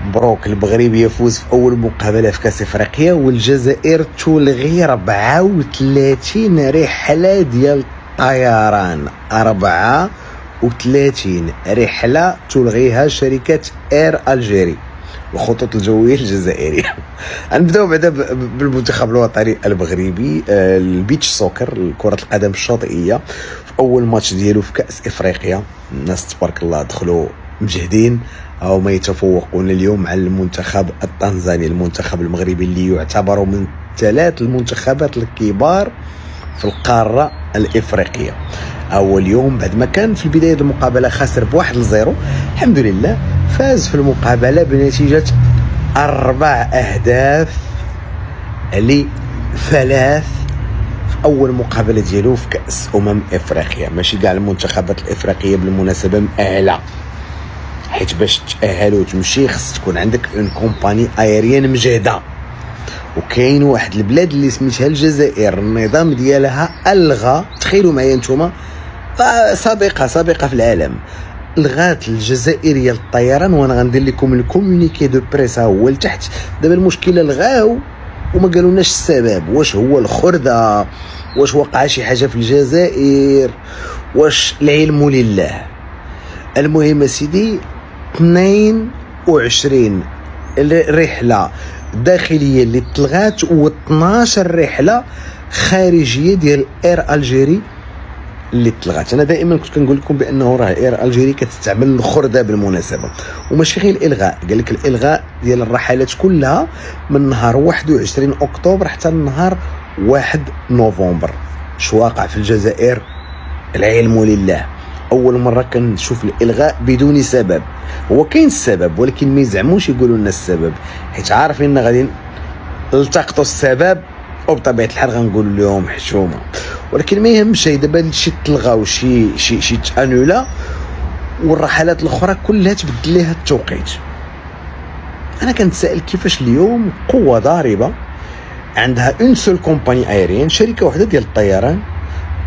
مبروك، المغرب يفوز في اول مقابله في كاس افريقيا، والجزائر تلغي 34 رحله ديال الطيران. 34 رحله تلغيها شركه اير الجيري، الخطوط الجويه الجزائريه. غنبداو بعدا بالمنتخب الوطني المغربي، البيتش سوكر، كره القدم الشاطئيه، في اول ماتش ديالو في كاس افريقيا. الناس تبارك الله دخلوا مجهدين، أو ما يتفوقون اليوم على المنتخب التنزاني. المنتخب المغربي اللي يعتبر من 3 المنتخبات الكبار في القارة الإفريقية. أول يوم بعد ما كان في بداية المقابلة خسر ب1-0، الحمد لله فاز في المقابلة بنتيجة 4 أهداف ل3 في أول مقابلة ديالو في كأس إفريقيا. ماشي كاع المنتخبات الإفريقية بالمناسبة مأهلة، حيت باش تأهل وتمشي خص تكون عندك اون كومباني ايريان مجهده. وكاين واحد البلاد اللي سميتها الجزائر، النظام ديالها الغى، تخيلوا معايا نتوما، سابقه في العالم، الغات الجزائريه للطيران. وانا غندير لكم الكومونيكي دو بريس هو لتحت. دابا المشكله الغاو وما قالولناش السبب، واش هو الخرده، واش وقع شي حاجه في الجزائر، واش العلم لله. المهم سيدي، 22 رحله داخليه اللي تلغات، و12 رحله خارجيه ديال اير الجيري اللي تلغات. انا دائما كنت كنقول لكم بانه راه اير الجيري كتستعمل الخرده بالمناسبه، وماشي غير الالغاء، قال لك الالغاء ديال الرحلات كلها من نهار 21 اكتوبر حتى النهار 1 نوفمبر. شو واقع في الجزائر العلم لله. اول مره كنشوف الالغاء بدون سبب. هو كاين السبب ولكن ما يزعموش يقولوا لنا السبب، حيت عارفين ان غادي نلتقطوا السبب، وبطبيعه الحال غنقول لهم حشومه. ولكن ما يهمش، دابا شي تلغى وشي تانولا، والرحلات الاخرى كلها تبدل لها التوقيت. انا كنتسائل كيفاش اليوم قوه ضاربه عندها اون سول كومباني ايريان، شركه واحده ديال الطيران،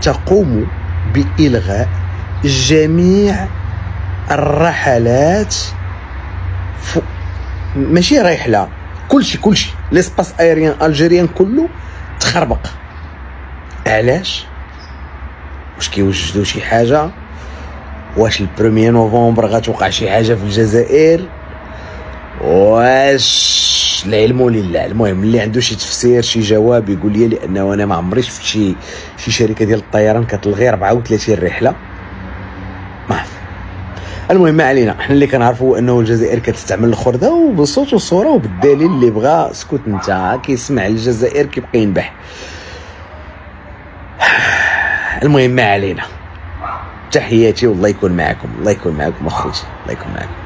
تقوم بالغاء جميع الرحلات، ماشي رحله، كلشي ليسباس ايريان الجيريان كله تخربق. علاش؟ واش كيوجدوا شي حاجه؟ واش البروميي نوفمبر غتوقع شي حاجه في الجزائر؟ واش العلم لله. المهم اللي عنده شي تفسير شي جواب يقول لي، لانه انا ما عمري شفت شي شركه ديال الطيران كتلغي 34 رحله. ما عرف. المهم ما علينا، حنا اللي كنعرفوا انه الجزائر كتستعمل الخرده، وبالصوت والصوره وبالدليل. اللي بغى سكوت انت، كيسمع الجزائر كيبقى ينبح. المهم ما علينا، تحياتي والله يكون معكم، الله يكون معكم اخوتي، الله يكون معكم.